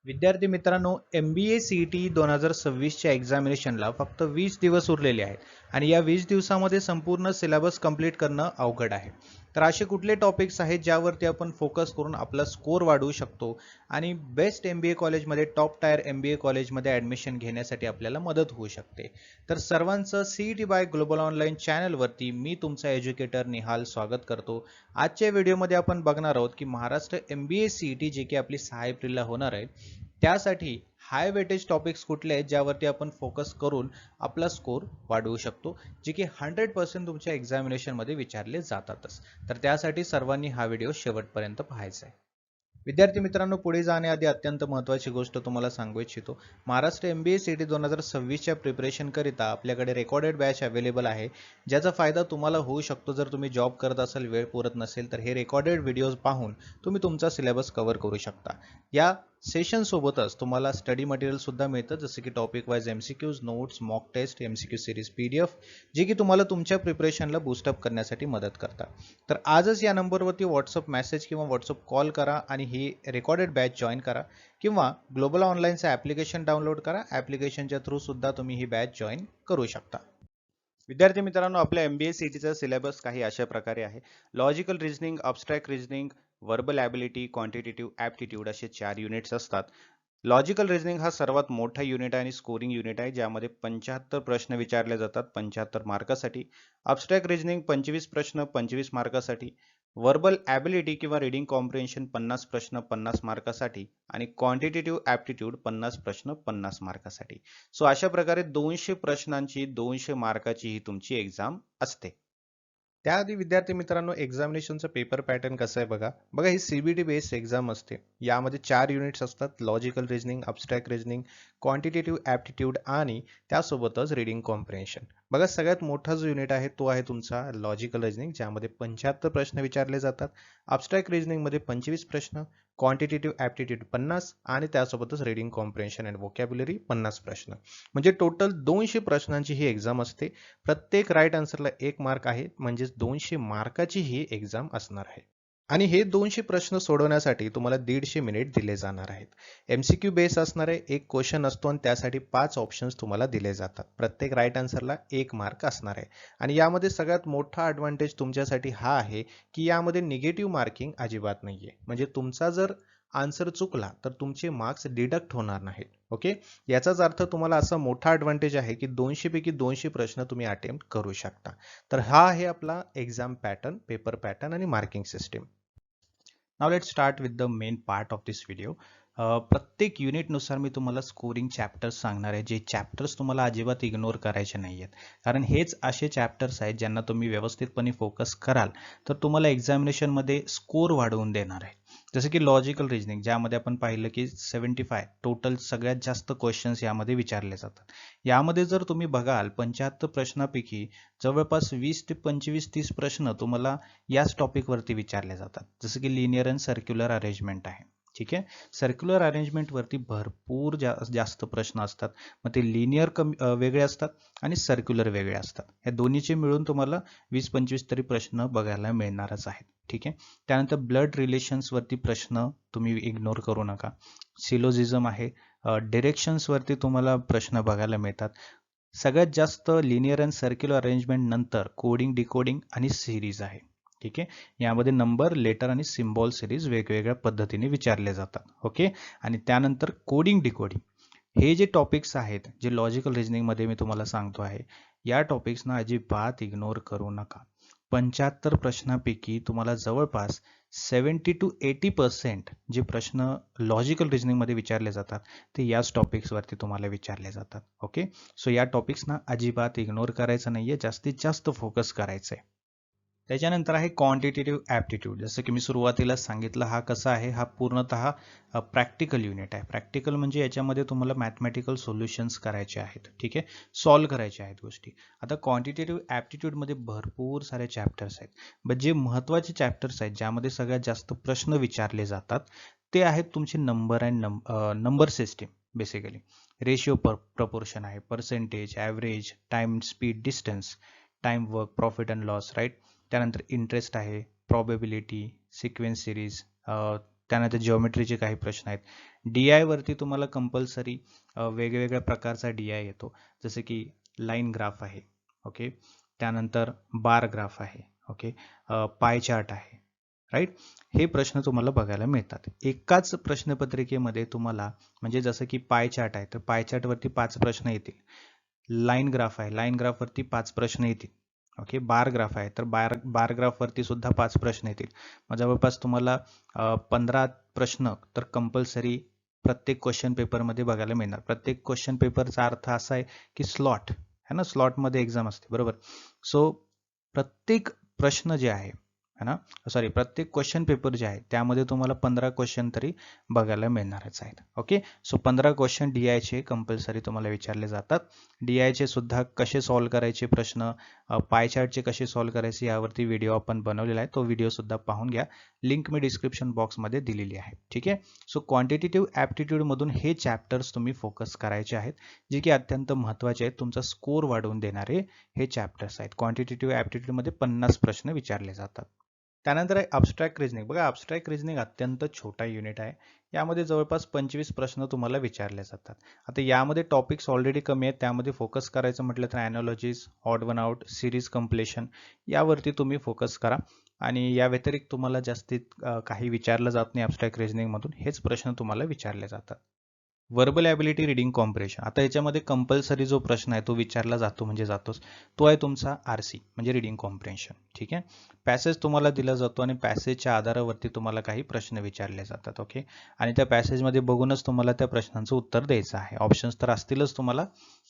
विद्यार्थी मित्रांनो, MBA CET 2026च्या एक्झामिनेशनला फक्त 20 दिवस उरलेले आहेत आणि या 20 दिवसामध्ये संपूर्ण सिलेबस कंप्लीट करणं अवघड आहे. तर असे कुठले टॉपिक्स आहेत ज्यावरती आपण फोकस करून आपला स्कोर वाढवू शकतो आणि बेस्ट MBA कॉलेजमध्ये टॉप टायर MBA कॉलेजमध्ये ॲडमिशन घेण्यासाठी आपल्याला मदत होऊ शकते. तर सर्वांचं CET बाय ग्लोबल ऑनलाईन चॅनलवरती मी तुमचा एज्युकेटर निहाल स्वागत करतो. आजच्या व्हिडिओमध्ये आपण बघणार आहोत की महाराष्ट्र MBA CET जे की आपली 6 एप्रिलला होणार आहे, त्यासाठी हाय वेटेज टॉपिक्स कुठले आहेत ज्यावरती आपण फोकस करून आपला स्कोर वाढवू शकतो, जे की 100% तुमच्या एक्झामिनेशनमध्ये विचारले जातातच. तर त्यासाठी सर्वांनी हा व्हिडिओ शेवटपर्यंत पाहायचा आहे. विद्यार्थी मित्रांनो, पुढे जाण्याआधी अत्यंत महत्त्वाची गोष्ट तुम्हाला सांगू इच्छितो. महाराष्ट्र MBA CET 2026च्या प्रिपरेशन करिता आपल्याकडे रेकॉर्डेड बॅच अवेलेबल आहे, ज्याचा फायदा तुम्हाला होऊ शकतो जर तुम्ही जॉब करत असाल, वेळ पुरत नसेल तर हे रेकॉर्डेड व्हिडिओज पाहून तुम्ही तुमचा सिलेबस कव्हर करू शकता. या सेशन सोबतच तुम्हाला स्टडी मटेरियल सुद्धा मिळतं, जसे की topic wise MCQs, notes, mock test, MCQ series PDF, जे की तुम्हाला तुमच्या प्रिपरेशनला बूस्टअप करण्यासाठी मदत करतात. तर आजच या नंबरवरती व्हॉट्सअप मेसेज किंवा व्हॉट्सअप कॉल करा आणि ही रेकॉर्डेड बॅच जॉईन करा, किंवा ग्लोबल ऑनलाईनचं ॲप्लिकेशन डाउनलोड करा. ॲप्लिकेशनच्या थ्रू सुद्धा तुम्ही ही बॅच जॉईन करू शकता. विद्यार्थी मित्रांनो, आपल्या MBA CETचा सिलेबस काही अशा प्रकारे आहे. Logical reasoning, abstract reasoning, verbal ability, quantitative aptitude असे 4 युनिट्स असतात. लॉजिकल रिझनिंग हा सर्वात मोठा युनिट आहे आणि स्कोरिंग युनिट आहे, ज्यामध्ये 75 प्रश्न विचारले जातात 75 मार्कासाठी. अब्स्ट्रॅक्ट रिझनिंग 25 प्रश्न 25 मार्कासाठी. व्हर्बल ॲबिलिटी किंवा रीडिंग कॉम्प्रिहेन्शन 50 प्रश्न 50 मार्कासाठी आणि क्वांटिटेटिव्ह ॲप्टिट्यूड 50 प्रश्न 50 मार्कासाठी. सो अशा प्रकारे 200 प्रश्नांची 200 मार्काची ही तुमची एक्झाम असते. त्याआधी विद्यार्थी मित्रांनो, एक्झामिनेशनचं पेपर पॅटर्न कसं आहे बघा. ही CBT बेस्ड एक्झाम असते. यामध्ये 4 युनिट्स असतात: logical reasoning, abstract reasoning, quantitative aptitude आणि त्यासोबतच रीडिंग कॉम्प्रिहेन्शन. सगळ्यात मोठा जो युनिट आहे तो आहे तुमचा लॉजिकल रिझनिंग, ज्यामध्ये 75 प्रश्न विचारले जातात. अब्स्ट्रॅक्ट रिझनिंगमध्ये 25 प्रश्न, क्वांटिटेटिव्ह ॲप्टिट्यूड 50 आणि त्यासोबतच रीडिंग कॉम्प्रिहेन्शन अँड व्होकॅब्युलरी 50 प्रश्न. म्हणजे टोटल 200 प्रश्नांची ही एक्झाम असते. प्रत्येक राईट आन्सरला 1 मार्क आहे, म्हणजेच 200 मार्काची ही एक्झाम असणार आहे. आणि हे 200 प्रश्न सोडवण्यासाठी तुम्हाला 150 मिनिट दिले जाणार आहेत. MCQ बेस असणार आहे. एक क्वेश्चन असतो आणि त्यासाठी 5 ऑप्शन्स तुम्हाला दिले जातात. प्रत्येक राईट आन्सरला 1 मार्क असणार आहे. आणि यामध्ये सगळ्यात मोठा ॲडव्हान्टेज तुमच्यासाठी हा आहे की यामध्ये निगेटिव्ह मार्किंग अजिबात नाहीये. म्हणजे तुमचा जर आन्सर चुकला तर तुमचे मार्क्स डिडक्ट होणार नाहीत. ओके, याचाच अर्थ तुम्हाला असा मोठा ॲडव्हान्टेज आहे की 200 पैकी 200 प्रश्न तुम्ही अटेम्प्ट करू शकता. तर हा आहे आपला एक्झाम पॅटर्न, पेपर पॅटर्न आणि marking system. Now let's start with the main part of this video. प्रत्येक युनिटनुसार मी तुम्हाला स्कोरिंग चॅप्टर्स सांगणार आहे, जे चॅप्टर्स तुम्हाला अजिबात इग्नोर करायचे नाही आहेत. कारण हेच असे चॅप्टर्स आहेत ज्यांना तुम्ही व्यवस्थितपणे फोकस कराल तर तुम्हाला एक्झामिनेशनमध्ये स्कोर वाढवून देणार आहे. जसं की लॉजिकल रिझनिंग, ज्यामध्ये आपण पाहिलं की 75 टोटल सगळ्यात जास्त क्वेश्चन्स यामध्ये विचारले जातात. यामध्ये जर तुम्ही बघाल 75 प्रश्नापैकी जवळपास 20 ते 25-30 प्रश्न तुम्हाला याच टॉपिकवरती विचारले जातात. जसं की लिनियर अँड सर्क्युलर अरेंजमेंट आहे. ठीक आहे, सर्क्युलर अरेंजमेंटवरती भरपूर जास्त प्रश्न असतात. मग ते लिनियर वेगळे असतात आणि सर्क्युलर वेगळे असतात. या दोन्हीचे मिळून तुम्हाला 20-25 तरी प्रश्न बघायला मिळणारच आहेत. ठीक आहे, त्यानंतर ब्लड रिलेशन्सवरती प्रश्न तुम्ही इग्नोर करू नका. सिलोजिझम आहे. डिरेक्शन्सवरती तुम्हाला प्रश्न बघायला मिळतात. सगळ्यात जास्त लिनियर अँड सर्क्युलर अरेंजमेंट नंतर कोडिंग, डिकोडिंग आणि सिरीज आहे. ठीक आहे, यामध्ये नंबर, लेटर आणि सिम्बॉल सिरीज वेगवेगळ्या पद्धतीने विचारले जातात. ओके, आणि त्यानंतर कोडिंग, डिकोडिंग हे जे टॉपिक्स आहेत, जे लॉजिकल रिझनिंगमध्ये मी तुम्हाला सांगतो आहे, या टॉपिक्सना अजिबात इग्नोर करू नका. 75 प्रश्नांपैकी तुम्हाला जवळपास 70 to 80% जे प्रश्न लॉजिकल रिझनिंगमध्ये विचारले जातात ते याच टॉपिक्सवरती तुम्हाला विचारले जातात. ओके, सो या टॉपिक्सना अजिबात इग्नोर करायचं नाहीये, जास्तीत जास्त फोकस करायचं आहे. त्याच्यानंतर आहे क्वांटिटेटिव्ह ॲप्टिट्यूड. जसं की मी सुरुवातीला सांगितलं, हा कसा आहे, हा पूर्णतः प्रॅक्टिकल युनिट आहे. प्रॅक्टिकल म्हणजे याच्यामध्ये तुम्हाला मॅथमॅटिकल सोल्युशन्स करायचे आहेत. ठीक आहे, सॉल्व्ह करायच्या आहेत गोष्टी. आता क्वांटिटेटिव्ह ॲप्टिट्यूडमध्ये भरपूर सारे चॅप्टर्स आहेत. जे महत्त्वाचे चॅप्टर्स आहेत, ज्यामध्ये सगळ्यात जास्त प्रश्न विचारले जातात, ते आहेत तुमचे number and number system. Basically ratio proportion आहे, percentage, average, time, speed, distance, time, work, profit and loss, right. त्यानंतर इंटरेस्ट आहे, प्रॉबेबिलिटी, सिक्वेन्स सिरीज, त्यानंतर जिओमेट्रीचे काही प्रश्न आहेत, DI वरती तुम्हाला कंपल्सरी वेगवेगळ्या प्रकारचा DI येतो, जसे की लाईन ग्राफ आहे, ओके, त्यानंतर बार ग्राफ आहे, ओके, पाय चार्ट आहे, राईट. हे प्रश्न तुम्हाला बघायला मिळतात एकाच प्रश्नपत्रिकेमध्ये तुम्हाला. म्हणजे जसं की पाय चार्ट आहे तर पाय चार्ट वरती 5 प्रश्न येतील. लाईन ग्राफ आहे, लाईन ग्राफ वरती 5 प्रश्न येतील. ओके, बार ग्राफ आहे तर बार ग्राफ वरती सुद्धा 5 प्रश्न येतील. मग जवळपास तुम्हाला 15 प्रश्न तर कंपल्सरी प्रत्येक क्वेश्चन पेपरमध्ये बघायला मिळणार. प्रत्येक क्वेश्चन पेपरचा अर्थ असा आहे की स्लॉट है ना, स्लॉटमध्ये एक्झाम असते, बरोबर. सो प्रत्येक प्रश्न जे आहे है ना, सॉरी, प्रत्येक क्वेश्चन पेपर जे आहे त्यामध्ये तुम्हाला 15 क्वेश्चन तरी बघायला मिळणारच आहेत. ओके, सो 15 क्वेश्चन DI चे कंपल्सरी तुम्हाला विचारले जातात. DI चे सुद्धा कसे सॉल्व्ह करायचे प्रश्न, पाय चार्टचे कसे सॉल्व्ह करायचे यावरती व्हिडिओ आपण बनवलेला आहे, तो व्हिडिओ सुद्धा पाहून घ्या. लिंक मी डिस्क्रिप्शन बॉक्समध्ये दिलेली आहे. ठीक आहे. सो क्वांटिटेटिव्ह ॲप्टिट्यूड मधून हे चॅप्टर्स तुम्ही फोकस करायचे आहेत, जे की अत्यंत महत्त्वाचे आहेत. तुमचा स्कोर वाढवून देणारे हे चॅप्टर्स आहेत. क्वांटिटेटिव्ह ॲप्टिट्यूड मध्ये 50 प्रश्न विचारले जातात. त्यानंतर आहे अबस्ट्रॅक्ट रिझनिंग. बघा, अबस्ट्रॅक्ट रिझनिंग अत्यंत छोटा युनिट आहे. यामध्ये जवळपास 25 प्रश्न तुम्हाला विचारले जातात. आता यामध्ये टॉपिक्स ऑलरेडी कमी आहेत. त्यामध्ये फोकस करायचं म्हटलं तर ॲनालॉजीज, odd one out, series completion यावरती तुम्ही फोकस करा. आणि या व्यतिरिक्त तुम्हाला जास्तीत काही विचारलं जात नाही अबस्ट्रॅक्ट रिझनिंग मधून. हेच प्रश्न तुम्हाला विचारले जातात. Verbal ability reading compression. आता याच्यामध्ये कंपल्सरी जो प्रश्न आहे तो विचारला जातो म्हणजे जातोच, तो आहे तुमचा RC म्हणजे रिडिंग कॉम्प्रेन्शन. ठीक आहे. पॅसेज तुम्हाला दिला जातो आणि पॅसेजच्या आधारावरती तुम्हाला काही प्रश्न विचारले जातात. ओके, आणि त्या पॅसेजमध्ये बघूनच तुम्हाला त्या प्रश्नांचं उत्तर द्यायचं आहे. ऑप्शन्स तर असतीलच, तुम्हाला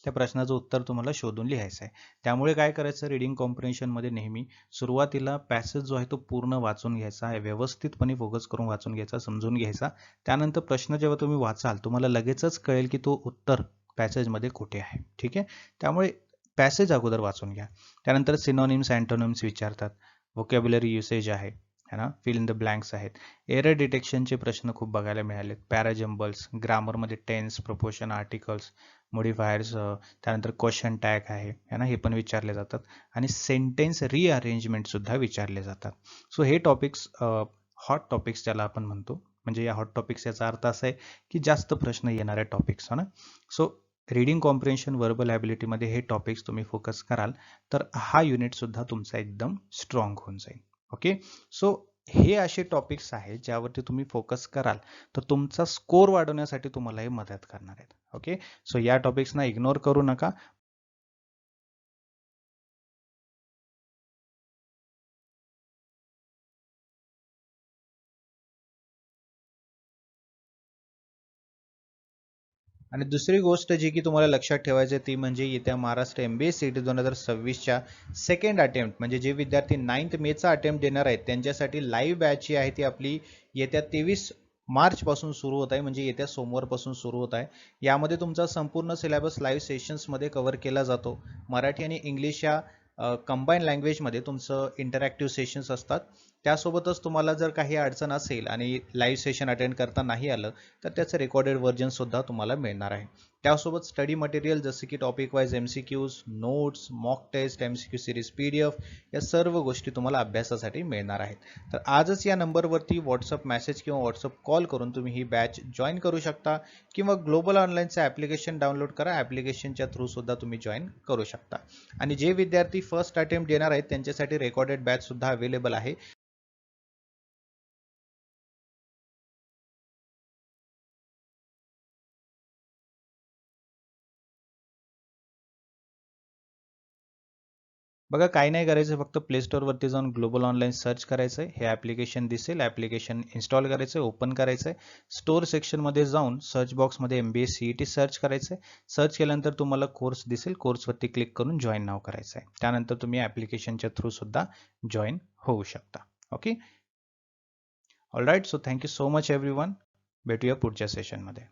त्या प्रश्नाचं उत्तर तुम्हाला शोधून लिहायचं आहे. त्यामुळे काय करायचं, रिडिंग कॉम्प्रेन्शनमध्ये नेहमी सुरुवातीला पॅसेज जो आहे तो पूर्ण वाचून घ्यायचा आहे, व्यवस्थितपणे फोकस करून वाचून घ्यायचा, समजून घ्यायचा. त्यानंतर प्रश्न जेव्हा तुम्ही वाचाल तुम्हाला लगेचच कळेल की तो उत्तर पॅसेजमध्ये कुठे आहे. ठीक आहे. त्यामुळे पॅसेज अगोदर वाचून घ्या. त्यानंतर सिनोनिम्स, अँटोनिम्स विचारतात, व्होकॅब्युलरी युसेज आहे है ना, फिल इन द ब्लँक्स आहेत. एरर डिटेक्शनचे प्रश्न खूप बघायला मिळालेत. पॅराजम्बल्स, ग्रामरमध्ये टेन्स, प्रपोशन, आर्टिकल्स, मॉडिफायर्स, त्यानंतर क्वेश्चन टॅग आहे ना, हे पण विचारले जातात. आणि सेंटेन्स रिअरेंजमेंट सुद्धा विचारले जातात. सो हे टॉपिक्स हॉट टॉपिक्स ज्याला आपण म्हणतो, म्हणजे या हॉट टॉपिक्स याचा अर्थ असा आहे की जास्त प्रश्न येणारे टॉपिक्स ना. सो रिडिंग कॉम्प्रेन्शन, वर्बल ॲबिलिटीमध्ये हे टॉपिक्स तुम्ही फोकस कराल तर हा युनिट सुद्धा तुमचा एकदम स्ट्रॉंग होऊन जाईल. ओके, सो हे असे टॉपिक्स आहेत ज्यावरती तुम्ही फोकस कराल तर तुमचा स्कोर वाढवण्यासाठी तुम्हाला हे मदत करणार आहेत. ओके, सो या टॉपिक्सना इग्नोर करू नका. आणि दुसरी गोष्ट जी की तुम्हाला लक्षात ठेवायची ती म्हणजे येत्या महाराष्ट्र MBA CET 2026च्या सेकंड अटेम्प्ट म्हणजे जे विद्यार्थी 9 मेचा अटेम्प्ट देणार आहेत त्यांच्यासाठी लाईव्ह बॅच जी आहे ती आपली येत्या 23 मार्च पासून सुरू होत आहे, म्हणजे येत्या सोमवारपासून सुरू होत आहे. यामध्ये तुमचा संपूर्ण सिलेबस लाईव्ह सेशन्समध्ये कव्हर केला जातो. मराठी आणि इंग्लिश या कंबाईन लँग्वेजमध्ये तुमचं इंटरॅक्टिव्ह सेशन्स असतात. त्यासोबतच तुम्हाला जर काही अडचण असेल आणि लाईव्ह सेशन अटेंड करता नाही आलं तर त्याचं रेकॉर्डेड व्हर्जन सुद्धा तुम्हाला मिळणार आहे. त्यासोबत स्टडी मटेरियल जसे की topic wise MCQs, notes, mock test, MCQ series PDF या सर्व गोष्टी तुम्हाला अभ्यासासाठी मिळणार आहेत. तर आजच या नंबरवरती व्हॉट्सअप मेसेज किंवा व्हॉट्सअप कॉल करून तुम्ही ही बॅच जॉईन करू शकता किंवा ग्लोबल ऑनलाईनचं ॲप्लिकेशन डाउनलोड करा. ॲप्लिकेशनच्या थ्रू सुद्धा तुम्ही जॉईन करू शकता. आणि जे विद्यार्थी फर्स्ट अटेम्प्ट देणार आहेत त्यांच्यासाठी रेकॉर्डेड बॅच सुद्धा अवेलेबल आहे. बघा, काही नाही करायचं, फक्त प्ले स्टोअरवरती जाऊन ग्लोबल ऑनलाईन सर्च करायचं आहे. हे ॲप्लिकेशन दिसेल, ॲप्लिकेशन इन्स्टॉल करायचं आहे, ओपन करायचं आहे. स्टोअर सेक्शनमध्ये जाऊन सर्च बॉक्समध्ये MBA CET सर्च करायचं आहे. सर्च केल्यानंतर तुम्हाला कोर्स दिसेल, कोर्सवरती क्लिक करून जॉईन नाव करायचं आहे. त्यानंतर तुम्ही ॲप्लिकेशनच्या थ्रू सुद्धा जॉईन होऊ शकता. Okay, all right. So thank you so much everyone. भेटूया पुढच्या सेशनमध्ये.